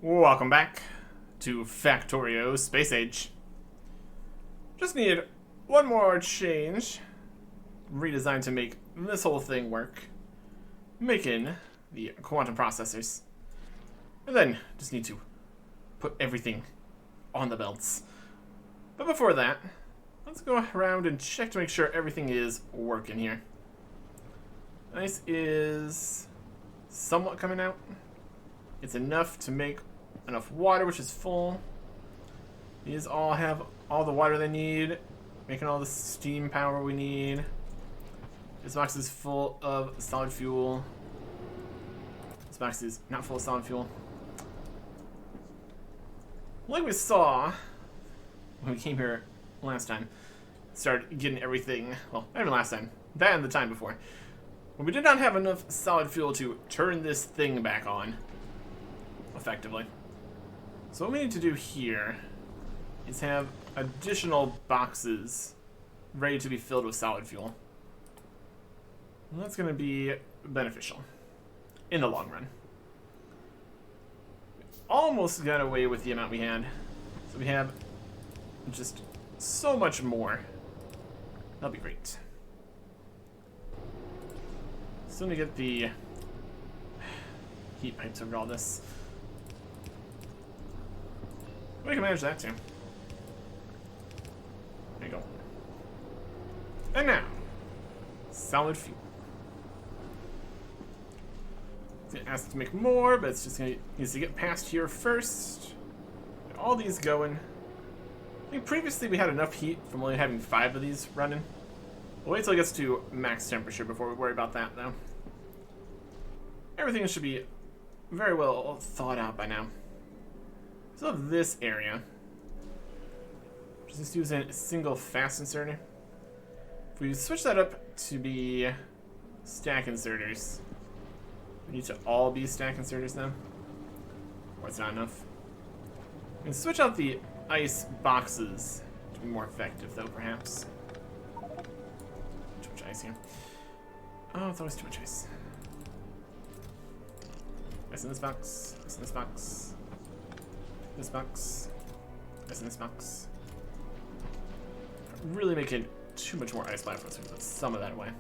Welcome back to Factorio Space Age. Just need one more change, redesign to make this whole thing work, making the quantum processors. And then just need to put everything on the belts. But before that, let's go around and check to make sure everything is working here. Ice is somewhat coming out. It's enough to make enough water, which is full. These all have all the water they need, making all the steam power we need. This box is full of solid fuel. This box is not full of solid fuel. Like we saw when we came here last time, started getting everything, well, not even last time, that and the time before, when we did not have enough solid fuel to turn this thing back on effectively. So what we need to do here is have additional boxes ready to be filled with solid fuel. And that's going to be beneficial in the long run. Almost got away with the amount we had. So we have just so much more. That'll be great. Still need to get the heat pipes over all this. We can manage that too. There you go. And now, solid fuel. It's gonna ask to make more, but it's just gonna needs to get past here first. Get all these going. I think previously we had enough heat from only having 5 of these running. We'll wait till it gets to max temperature before we worry about that, though. Everything should be very well thought out by now. So this area, just using a single fast inserter. If we switch that up to be stack inserters, we need to all be stack inserters now, or it's not enough. We can switch out the ice boxes to be more effective, though, perhaps. Too much ice here. Oh, it's always too much ice. Ice in this box. Ice in this box. This box. Ice in this box. Really making too much more ice platforms, so we put some of that away.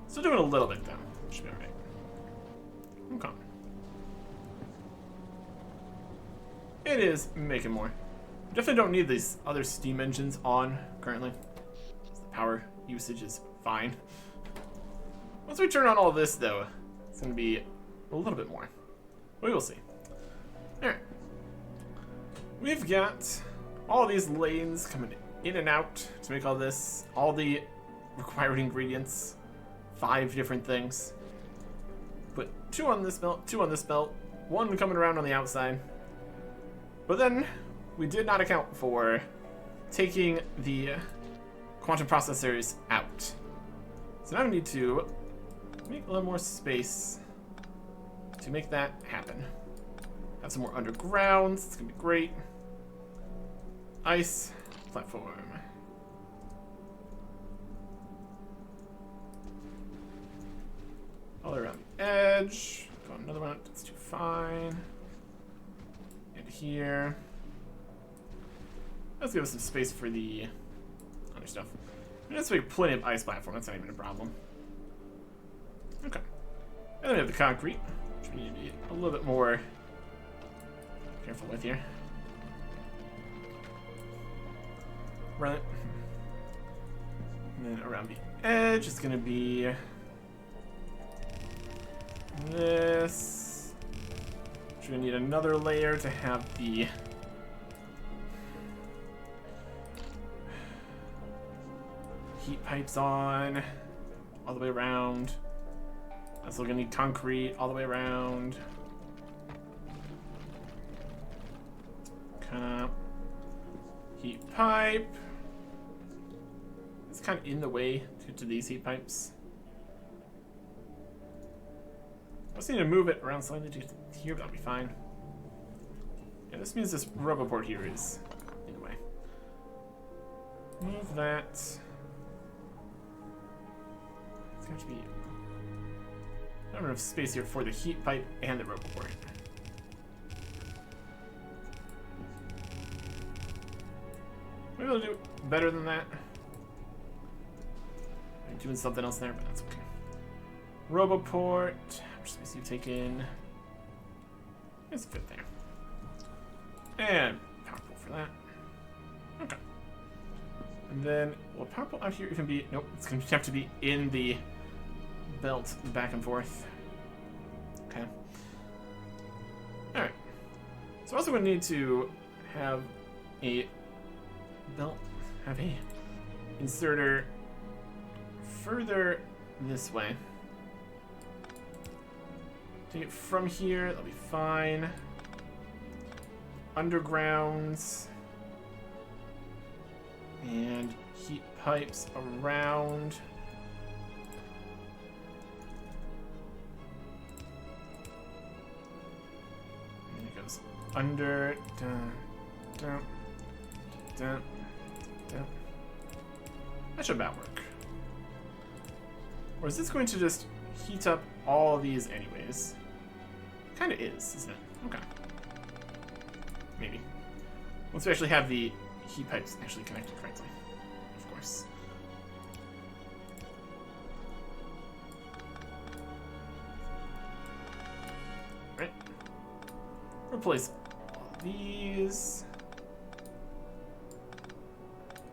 Still doing a little bit, though. Should be alright. Okay. It is making more. Definitely don't need these other steam engines on currently. The power usage is fine. Once we turn on all this, though, it's going to be a little bit more. We will see. Alright. We've got all these lanes coming in and out to make all this. All the required ingredients. 5 different things. Put 2 on this belt, 2 on this belt, 1 coming around on the outside. But then we did not account for taking the quantum processors out. So now we need to make a little more space to make that happen. Have some more undergrounds. It's gonna be great. Ice platform. All around the edge. Got another one. That's too fine. And here. Let's give us some space for the other stuff. Let's make plenty of ice platform. That's not even a problem. Okay. And then we have the concrete, which we need to be a little bit more careful with here. Right. And then around the edge, it's gonna be this. We're gonna need another layer to have the heat pipes on all the way around. Also gonna need concrete all the way around. Kinda heat pipe. It's kind of in the way to these heat pipes. I just need to move it around slightly to here, but that'll be fine. Yeah, this means this rubber board here is in the way. Move that. It's going to be not enough space here for the heat pipe and the rubber board. Maybe we'll do better than that. I'm doing something else there, but that's okay. Roboport. How much space do you take in? It's fit there. And power pole for that. Okay. And then, will power pole out here even be... Nope, it's going to have to be in the belt back and forth. Okay. Alright. So we're also going to need to have a belt, have a inserter further this way. Take it from here, that'll be fine. Undergrounds. And heat pipes around. And it goes under, down, down, down, down. That should about work. Or is this going to just heat up all of these anyways? Kind of is, isn't it? Okay. Maybe. Once we actually have the heat pipes actually connected correctly, of course. Right. Replace all these.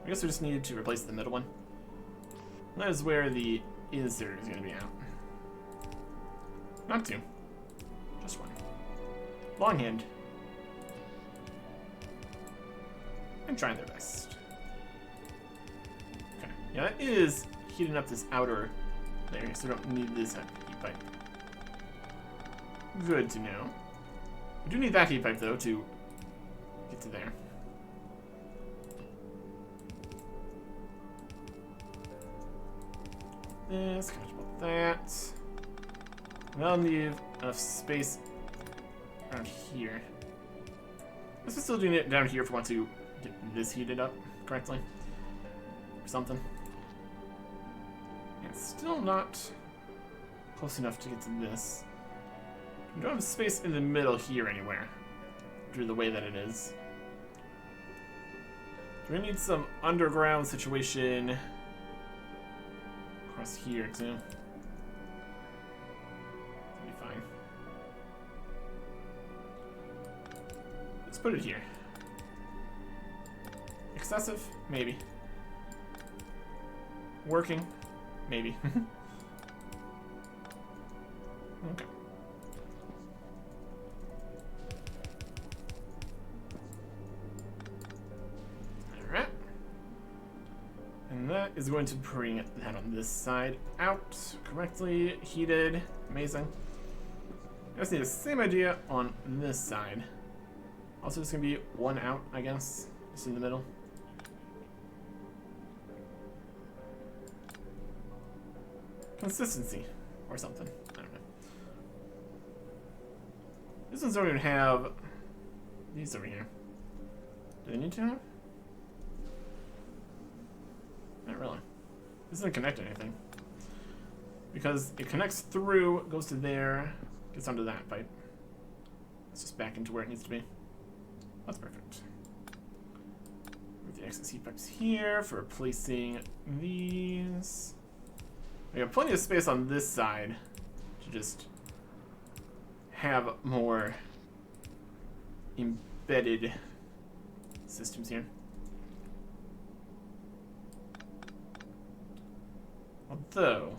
I guess we just needed to replace the middle one. That is where the insert is going to be out. Not two. Just one. Longhand. I'm trying their best. Okay. Yeah, that is heating up this outer layer, so we don't need this heat pipe. Good to know. We do need that heat pipe, though, to get to there. This, catch about that. And I'll need enough space around here. Let's still doing it down here if we want to get this heated up correctly. Or something. It's still not close enough to get to this. We don't have space in the middle here anywhere, due to the way that it is. Do we need some underground situation across here too? That'll be fine. Let's put it here. Excessive? Maybe. Working? Maybe. Okay. Alright. And that is going to bring that on this side out correctly. Heated. Amazing. I just need the same idea on this side. Also, it's going to be one out, I guess. Just in the middle. Consistency. Or something. I don't know. These ones don't even have these over here. Do they need to have? Not really. This doesn't connect to anything. Because it connects through, goes to there, gets onto that pipe. It's just back into where it needs to be. That's perfect. Move the excess heat pipes here for replacing these. We have plenty of space on this side to just have more embedded systems here. Although,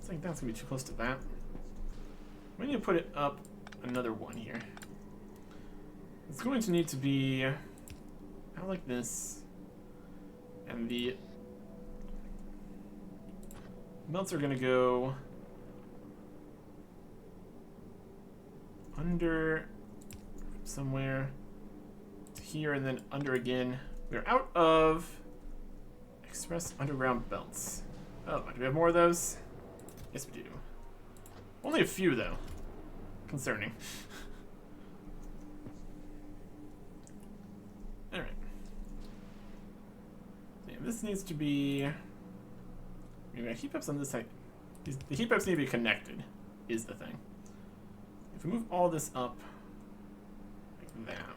I think that's gonna be too close to that. We need to put it up another one here. It's going to need to be out like this, and the melts are gonna go under somewhere to here and then under again. We're out of express underground belts. Oh, do we have more of those? Yes, we do. Only a few, though. Concerning. Alright. Yeah, this needs to be... Maybe heat pipes on this side. The heat pipes need to be connected, is the thing. If we move all this up like that,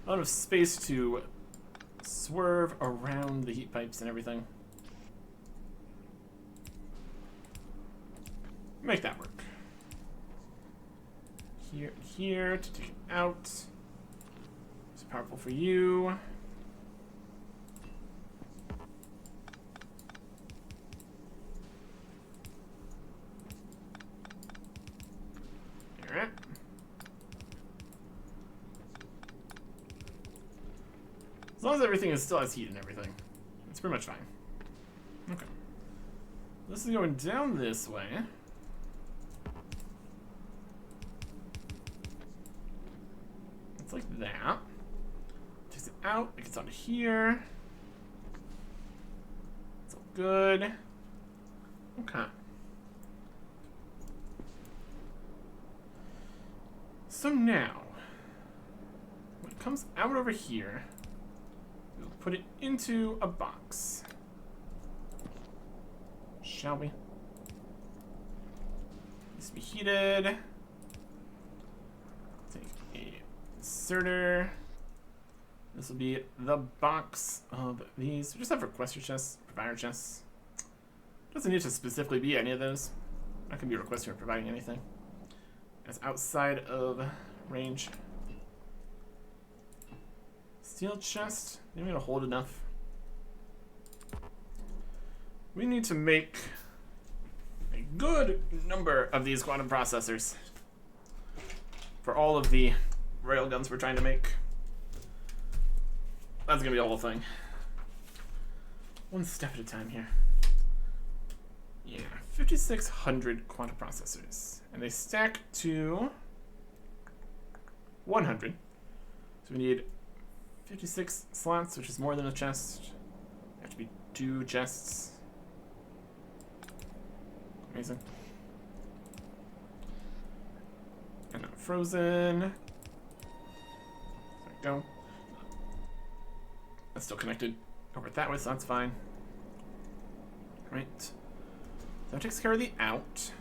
A lot of space to swerve around the heat pipes and everything. Make that work. Here, here to take it out. It's powerful for you. Alright. As long as everything still has heat and everything, it's pretty much fine. Okay. This is going down this way. It's like that. Takes it out, it gets onto here. It's all good. Okay. So now, when it comes out over here, we'll put it into a box. Shall we? Needs to be heated. Take a inserter. This will be the box of these. We just have requester chests, provider chests. Doesn't need to specifically be any of those. That can be a requester for providing anything. That's outside of range. Steel chest. Maybe it'll hold enough. We need to make a good number of these quantum processors for all of the railguns we're trying to make. That's gonna be a whole thing. One step at a time here. Yeah, 5,600 quantum processors. And they stack to 100. So we need 56 slots, which is more than a chest. Have to be 2 chests. Amazing. And now frozen. There we go. That's still connected over that way, so that's fine. Right. So that takes care of the out.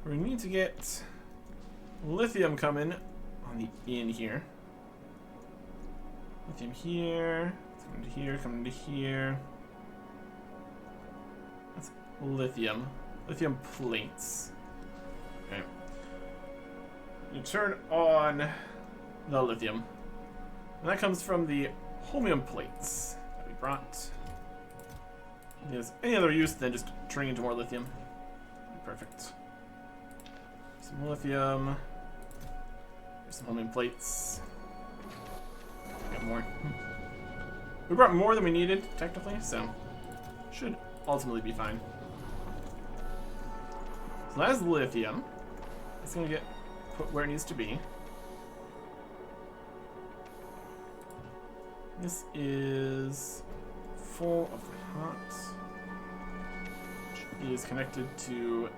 We need to get lithium coming on the in here. Lithium here. It's coming to here, coming to here. That's lithium. Lithium plates. Okay. You turn on the lithium. And that comes from the holmium plates that we brought. If there's any other use than just turning into more lithium. Perfect. Some lithium. There's some holmium plates. Got more. We brought more than we needed, technically, so should ultimately be fine. So that's lithium. It's gonna get put where it needs to be. This is full of hot, which is connected to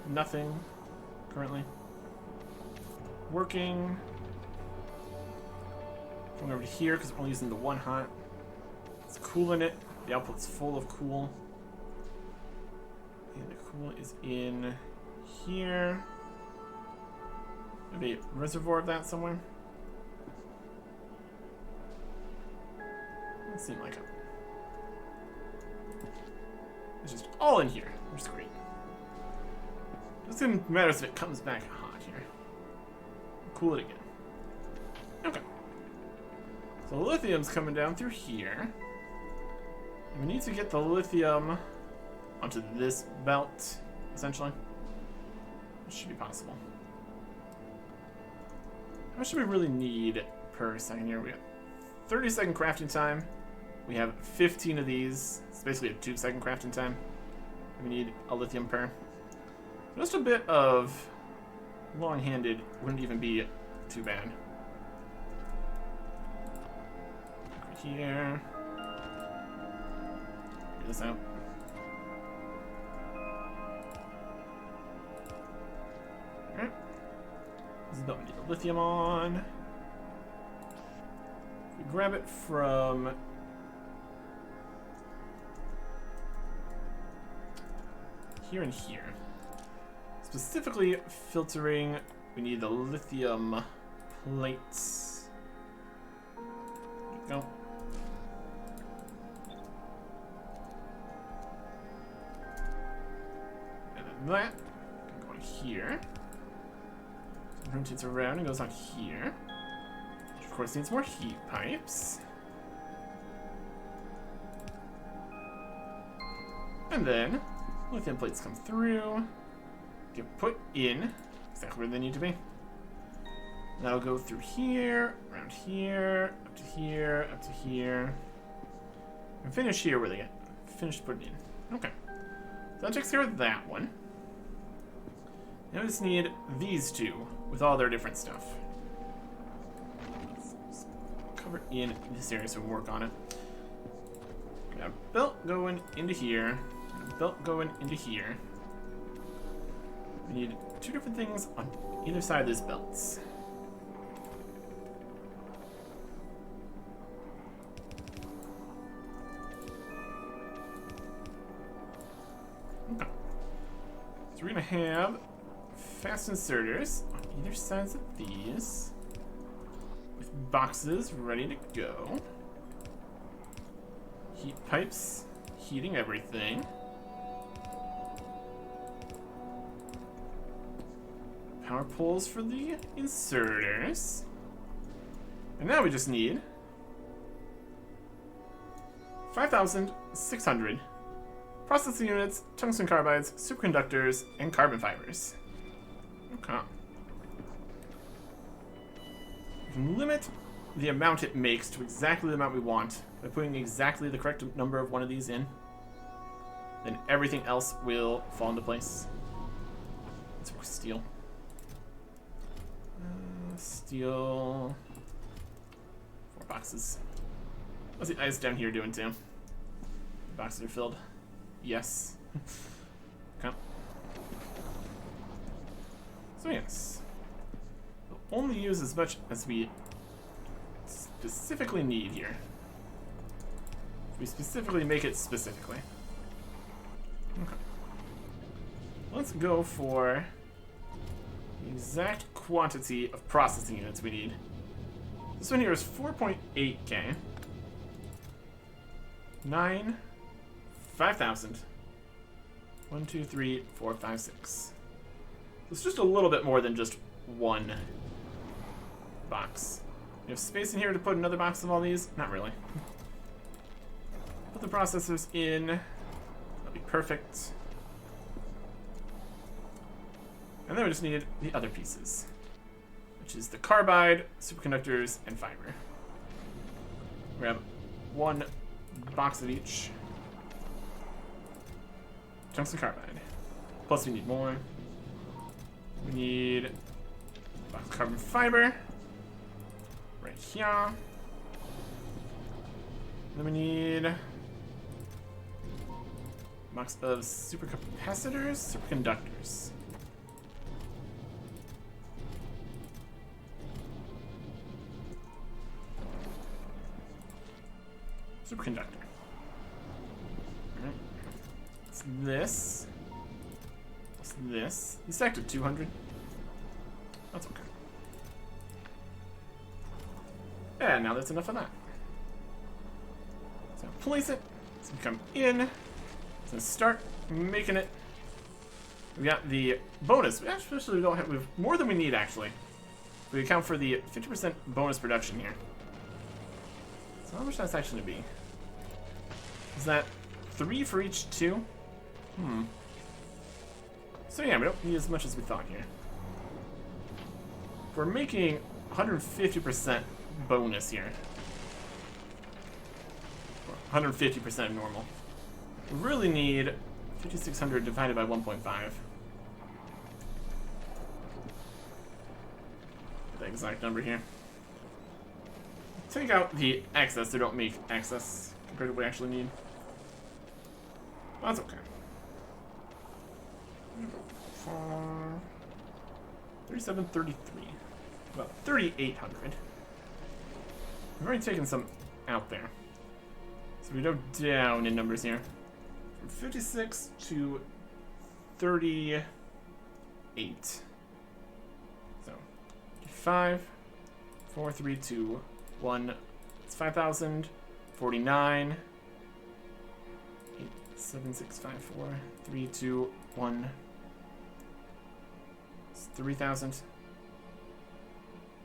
nothing currently. Working. Going over to here because we're only using the one hot. It's cool in it. The output's full of cool. And the cool is in here. Maybe a reservoir of that somewhere. Doesn't seem like it. It's just all in here, which is great. Doesn't matter if it comes back hot here. Cool it again. Okay. So lithium's coming down through here. We need to get the lithium onto this belt, essentially. It should be possible. How much do we really need per second here? We have 30-second crafting time. We have 15 of these. It's basically a 2-second crafting time. We need a lithium per. Just a bit of long-handed wouldn't even be too bad. Right here. Get this out. Alright. This is what we need the lithium on. We grab it from here and here. Specifically filtering, we need the lithium plates. Go. And then that can go on here. So it rotates around and goes on here. Which of course needs more heat pipes. And then lithium plates come through, get put in exactly where they need to be. That'll go through here, around here, up to here, up to here, and finish here where they get finished putting in. Okay, so that takes care of that one. Now we just need these two with all their different stuff. Let's cover in this area so we can work on it. Got a belt going into here. Belt going into here. We need two different things on either side of these belts. Okay. So we're gonna have fast inserters on either sides of these with boxes ready to go. Heat pipes heating everything. Power poles for the inserters. And now we just need 5,600 processing units, tungsten carbides, superconductors, and carbon fibers. Okay. We can limit the amount it makes to exactly the amount we want by putting exactly the correct number of one of these in. Then everything else will fall into place. Let's work steel. Steel. 4 boxes. What's the ice down here doing too? The boxes are filled. Yes. Okay. So yes. We'll only use as much as we specifically need here. We specifically make it specifically. Okay. Let's go for the exact quantity of processing units we need. This one here is 4.8K. 9, 5,000. 1, 2, 3, 4, 5, 6. So it's just a little bit more than just one box. You have space in here to put another box of all these? Not really. Put the processors in. That'll be perfect. And then we just need the other pieces, which is the carbide, superconductors, and fiber. Grab 1 box of each. Tungsten carbide. Plus we need more. We need a box of carbon fiber. Right here. Then we need a box of supercapacitors, superconductors. Superconductor. Alright. It's this. What's this? He stacked at 200. That's okay. And now that's enough of that. So place it. It's gonna come in. It's gonna start making it. We got the bonus. We actually don't have. We have more than we need actually. We account for the 50% bonus production here. So how much that's actually gonna be? Is that 3 for each 2? So yeah, we don't need as much as we thought here. We're making 150% bonus here. 150% normal. We really need 5,600 divided by 1.5. The exact number here. Take out the excess, they don't make excess compared to what we actually need. Well, that's okay. 3733. About 3,800. We've already taken some out there. So we go down in numbers here. From 56 to 38. So 5, 4, 3, 2, 1, It's 5,000. 49. 8, 7, 6, 5, 4, 3, 2, 1. It's 3,000.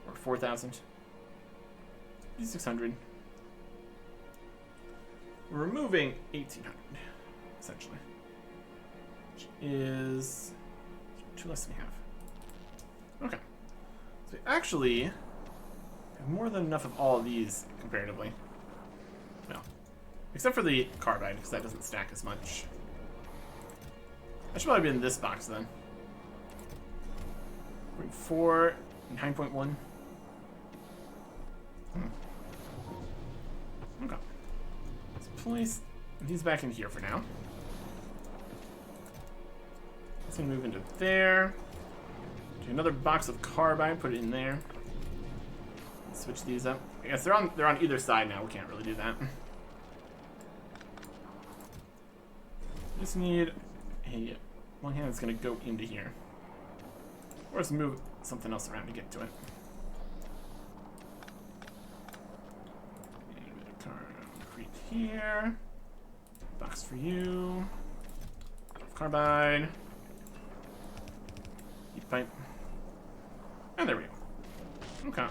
Or 4,000. 600. We're removing 1,800, essentially. Which is 2 less than we have. Okay. So we actually have more than enough of all of these comparatively. Well, except for the carbide, because that doesn't stack as much. That should probably be in this box then. 0.4, 9.1. Okay. Let's place these back in here for now. Let's move into there. Do another box of carbide, put it in there. Switch these up. I guess they're on either side now. We can't really do that. Just need a long hand that's gonna go into here. Or let's move something else around to get to it. And a bit of concrete here. Box for you. Carbide. Heat pipe. And there we go. Okay.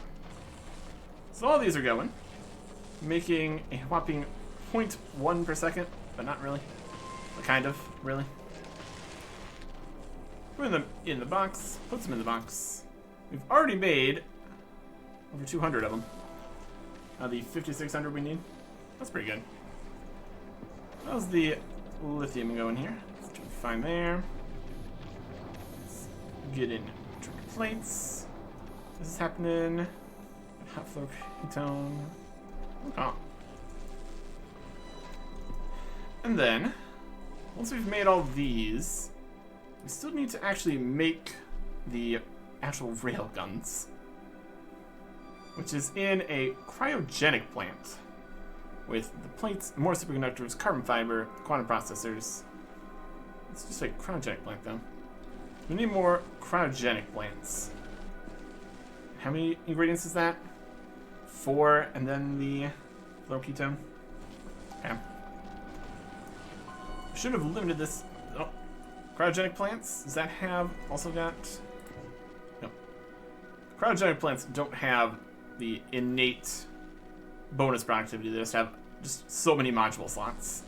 So all these are going, making a whopping 0.1 per second, but not really. But kind of, really. Put them in the box, puts them in the box. We've already made over 200 of them. Now the 5,600 we need, that's pretty good. How's the lithium going here? Let's find there. Let's get in trigger plates. This is happening. Hot flow ketone. Okay. And then, once we've made all these, we still need to actually make the actual rail guns, which is in a cryogenic plant with the plates, more superconductors, carbon fiber, quantum processors. It's just a cryogenic plant though. We need more cryogenic plants. How many ingredients is that? 4, and then the flow ketone. Okay. Should have limited this. Oh, cryogenic plants. Does that have also got? No. Cryogenic plants don't have the innate bonus productivity. They just have so many module slots.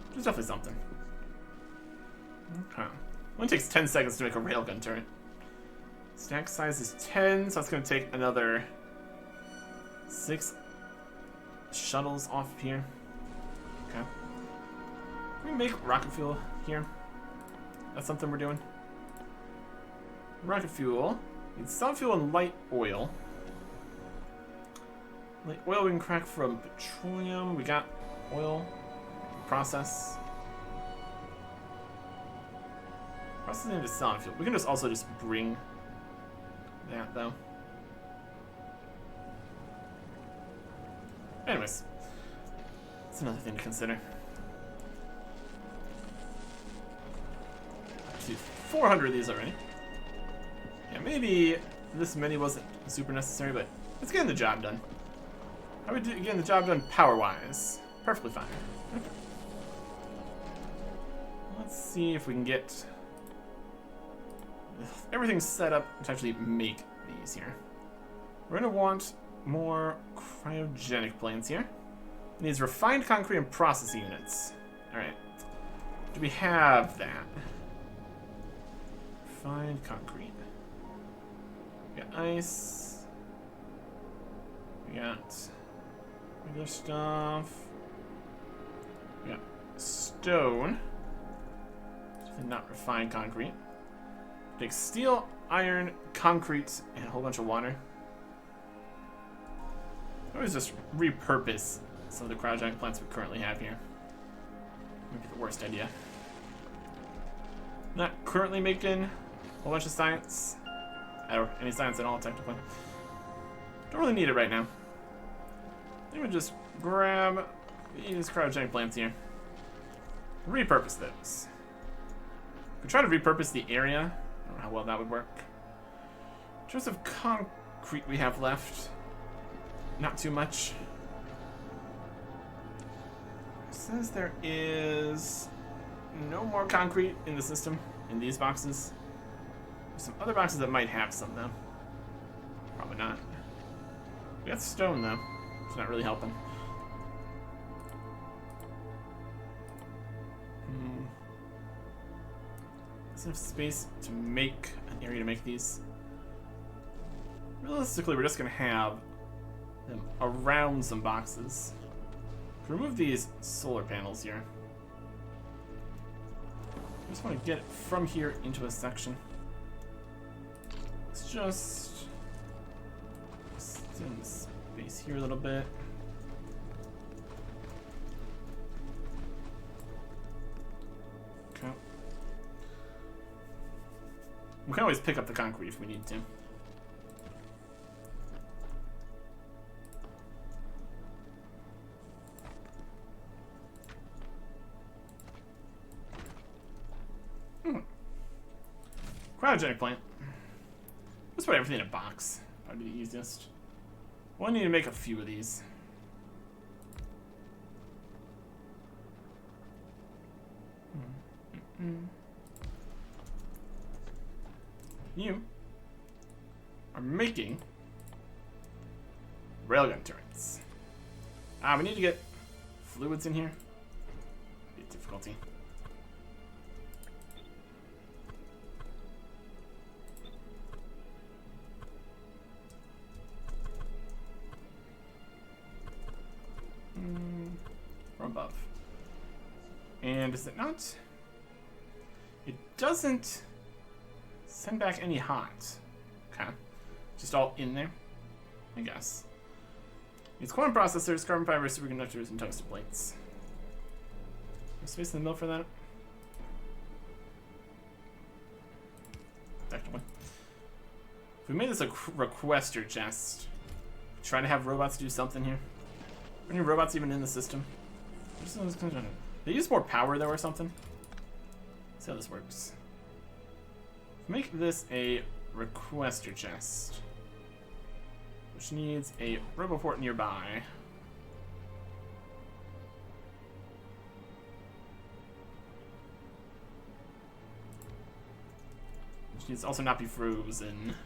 Which is definitely something. Okay. Only takes 10 seconds to make a railgun turret. Stack size is 10, so that's going to take another 6 shuttles off of here. Okay. Can we make rocket fuel here? That's something we're doing. Rocket fuel. Need solid fuel and light oil. Light oil we can crack from petroleum. We got oil. Process. Processing into solid fuel. We can also just bring that though. Anyways, that's another thing to consider. Let's do 400 of these already. Yeah, maybe this many wasn't super necessary, but it's getting the job done. How are we getting the job done power-wise? Perfectly fine. Okay. Let's see if we can get everything set up to actually make these here. We're going to want more cryogenic plants here. It needs refined concrete and processing units. Alright. Do we have that? Refined concrete. We got ice. We got regular stuff. We got stone. Definitely not refined concrete. Take steel, iron, concrete, and a whole bunch of water. I always just repurpose some of the cryogenic plants we currently have here. Maybe the worst idea. Not currently making a whole bunch of science. Or any science at all, technically. Don't really need it right now. I think we'll just grab these cryogenic plants here. Repurpose those. If we try to repurpose the area, I don't know how well that would work. In terms of concrete we have left, not too much. says there is no more concrete in the system in these boxes. There's some other boxes that might have some though. Probably not. We got stone though. It's not really helping. There's enough space to make an area to make these. Realistically, we're just gonna have them around some boxes. Remove these solar panels here. I just want to get it from here into a section. Let's just extend the space here a little bit. Okay. We can always pick up the concrete if we need to. Cryogenic plant. Let's put everything in a box. Probably the easiest. We'll need to make a few of these. You are making railgun turrets. We need to get fluids in here. Be a difficulty. From above. And is it not? It doesn't send back any hot. Okay. Just all in there, I guess. It's quantum processors, carbon fibers, superconductors, and tungsten plates. There's space in the middle for that? Technically. If we made this a requester chest, try to have robots do something here. Are any robots even in the system? They use more power though or something? Let's see how this works. Make this a requester chest, which needs a roboport nearby. Which needs to also not be frozen.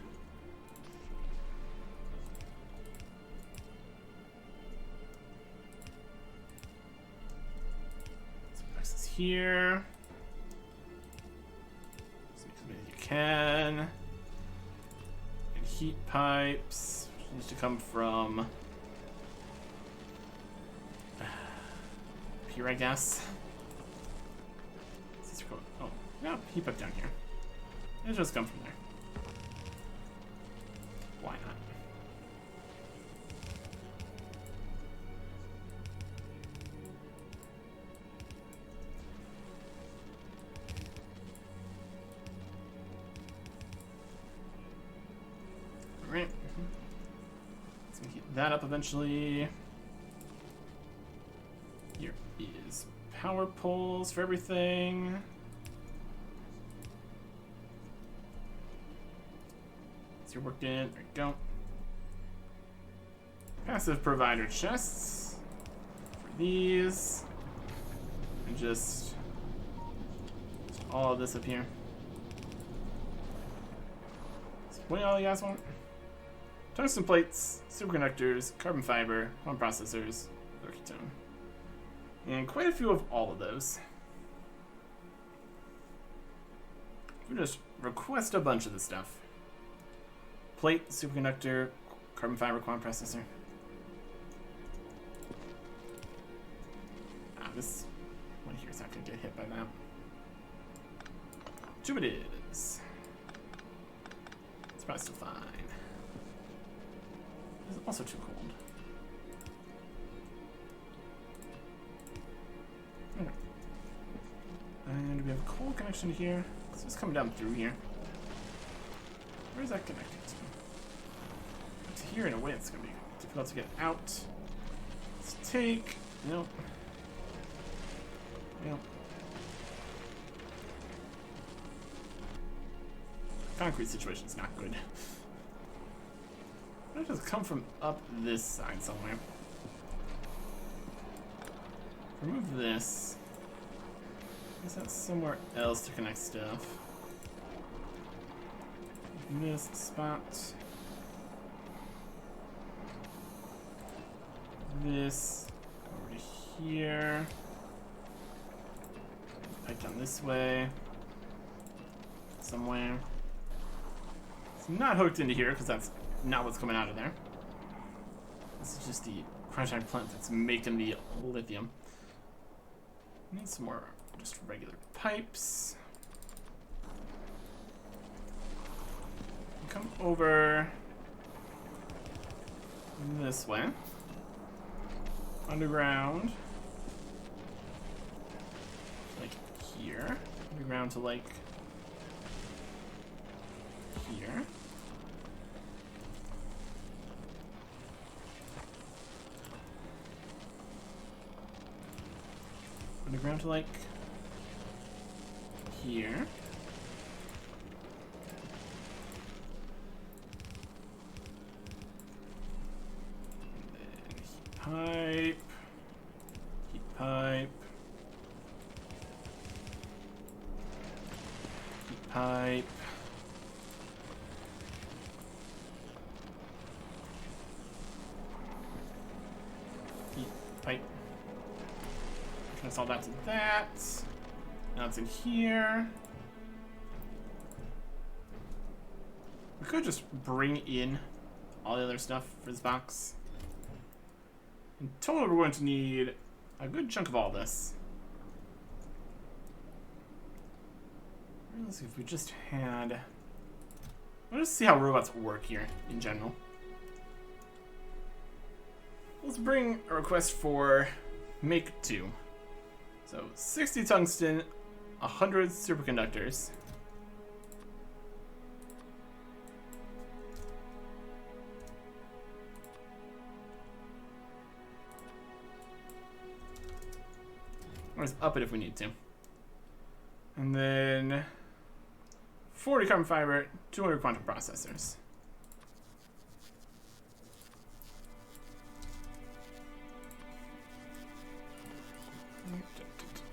Here. So as many as you can. And heat pipes, which needs to come from here, I guess. Oh, no, heat pipe down here. It'll just come from there. Why not? Right. Let's heat that up eventually. Here is power poles for everything. You're worked in. There you go. Passive provider chests for these. And just all of this up here. What do all you guys want? Tungsten plates, superconductors, carbon fiber, quantum processors, ketone. And quite a few of all of those. We just request a bunch of this stuff. Plate, superconductor, carbon fiber, quantum processor. This one here is not going to get hit by that. Tube it is. It's probably still fine. It's also too cold. Okay. And we have a coal connection here. So it's coming down through here. Where is that connected to? It's here in a way it's going to be difficult to get out. Let's take... Nope. Yep. Concrete situation's not good. It just come from up this side somewhere. remove this. Is that somewhere else to connect stuff? This spot. This over to here. Pipe down this way. Somewhere. It's not hooked into here because that's not what's coming out of there. This is just the cryogenic plant that's making the lithium. Need some more just regular pipes. Come over this way. Underground. Like here. Underground to like here. Underground to like here. Pipe, heat pipe, heat pipe, heat pipe. Connect all that to that. Now it's in here. We could just bring in all the other stuff for this box. In total, we're going to need a good chunk of all this. Let's see if we just had... Let's see how robots work here in general. Let's bring a request for make 2. So 60 tungsten, 100 superconductors. Or just up it if we need to. And then 40 carbon fiber, 200 quantum processors.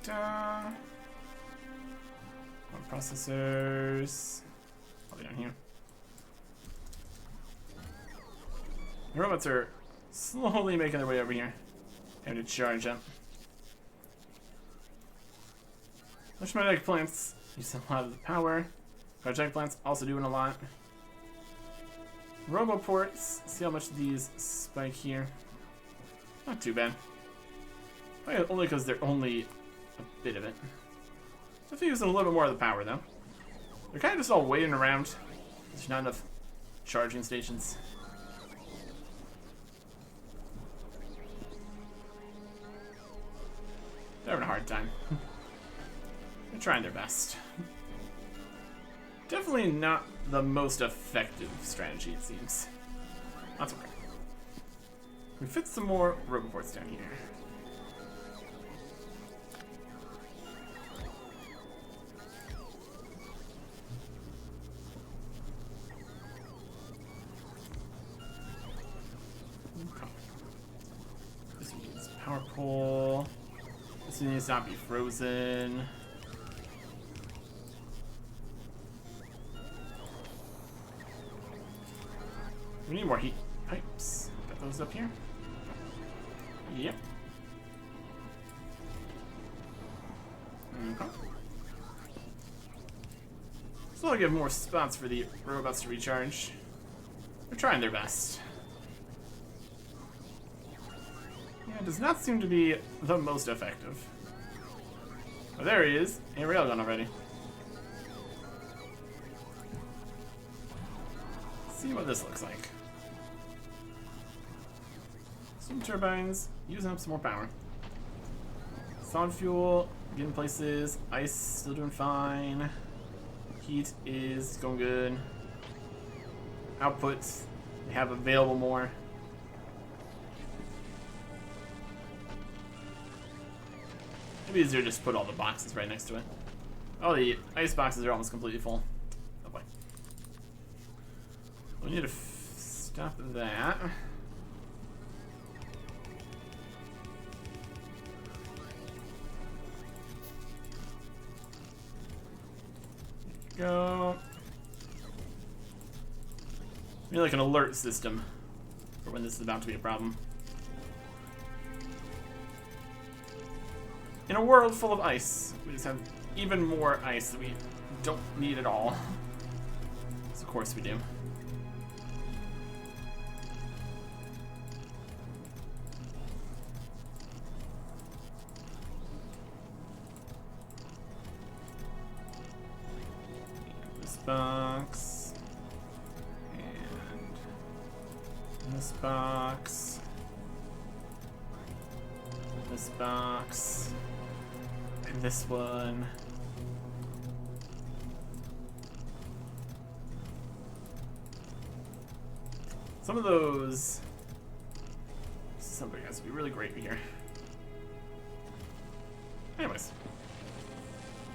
Quantum processors. Probably down here. The robots are slowly making their way over here. Time to charge up. Electromagnetic plants use a lot of the power. Cryogenic plants also doing a lot. Roboports, see how much these spike here. Not too bad. Probably only because they're only a bit of it. So if you use a little bit more of the power though. They're kind of just all waiting around. There's not enough charging stations. They're having a hard time. They're trying their best. Definitely not the most effective strategy, it seems. That's okay. We fit some more roboports down here. Okay. This needs power pole. This needs to not be frozen. We need more heat pipes. Got those up here? Yep. Okay. So I'll give more spots for the robots to recharge. They're trying their best. Yeah, it does not seem to be the most effective. Oh, there he is. A railgun already. Let's see what this looks like. Steam turbines, using up some more power. Solid fuel, getting places. Ice, still doing fine. Heat is going good. Outputs, they have available more. Maybe easier to just put all the boxes right next to it. Oh, the ice boxes are almost completely full. Oh boy. We need to stop that. go. Maybe like an alert system for when this is about to be a problem. In a world full of ice, we just have even more ice that we don't need at all. So of course we do. This box. And this box. This box. And this one. Some of those. Somebody has to be really great here. Anyways.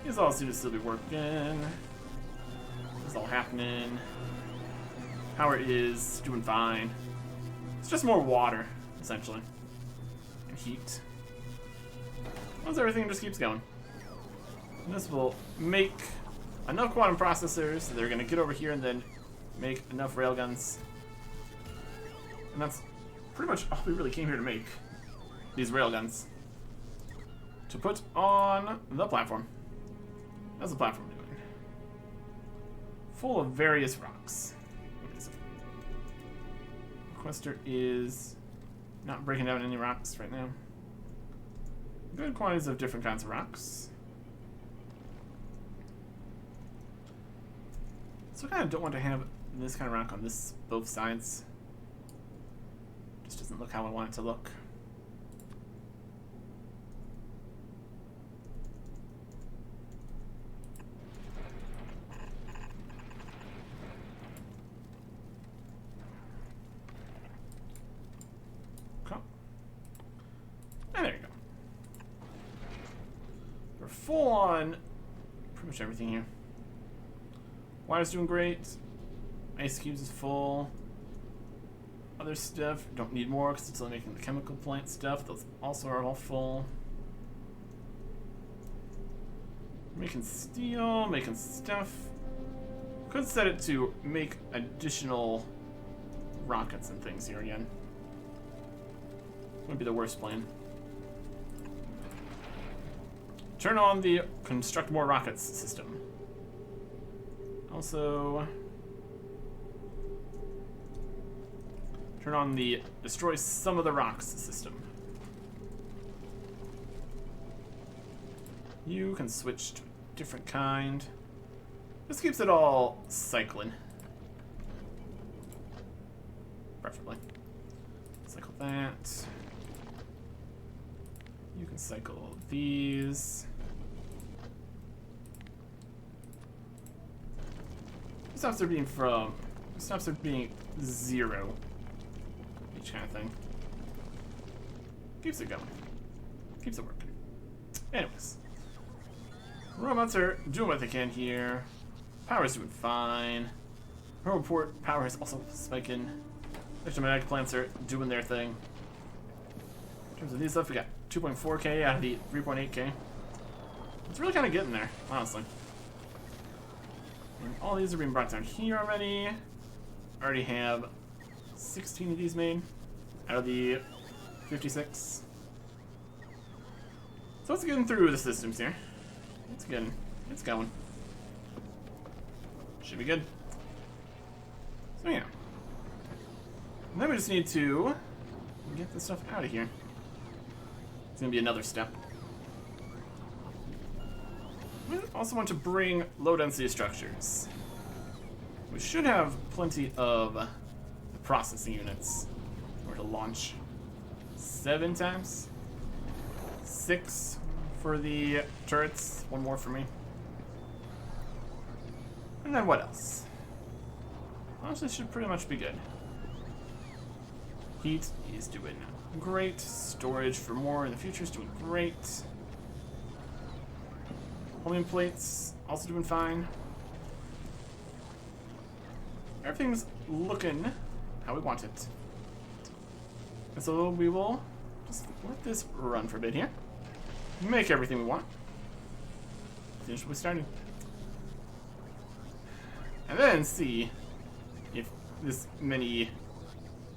These all seem to still be working. This is all happening. Power is doing fine. It's just more water, essentially. And heat. Once everything just keeps going. And this will make enough quantum processors that they're going to get over here and then make enough railguns. And that's pretty much all we really came here to make. These railguns. To put on the platform. How's the platform doing? Full of various rocks. Requester is not breaking down any rocks right now. Good quantities of different kinds of rocks. So I kind of don't want to have this kind of rock on this both sides. Just doesn't look how I want it to look. Okay. And there you go. We're full on pretty much everything here. Water's doing great. Ice cubes is full. Other stuff, don't need more because it's only making the chemical plant stuff. Those also are all full. Making steel, making stuff. Could set it to make additional rockets and things here again. Wouldn't be the worst plan. Turn on the construct more rockets system. Also, turn on the destroy some of the rocks system. You can switch to a different kind. This keeps it all cycling. Preferably. Cycle that. You can cycle these. Stops there being 0. Each kind of thing. Keeps it going. Keeps it working. Anyways. Robots are doing what they can here. Power's doing fine. Report power is also spiking. Electromagnetic plants are doing their thing. In terms of these stuff, we got 2.4k out of the 3.8k. It's really kind of getting there, honestly. And all these are being brought down here already. I already have 16 of these made out of the 56. So it's getting through the systems here. It's going. Should be good. So yeah. And then we just need to get this stuff out of here. It's gonna be another step. We also want to bring low density structures. We should have plenty of processing units in order to launch 7 times. 6 for the turrets, 1 more for me. And then what else? Honestly, should pretty much be good. Heat is doing great. Storage for more in the future is doing great. Homing plates also doing fine. Everything's looking how we want it. And so we will just let this run for a bit here. Make everything we want. Finish what we started. And then see if this many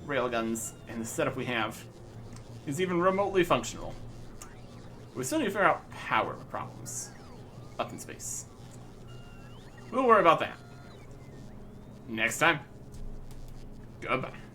railguns and the setup we have is even remotely functional. We still need to figure out power problems up in space. We'll worry about that next time. Goodbye.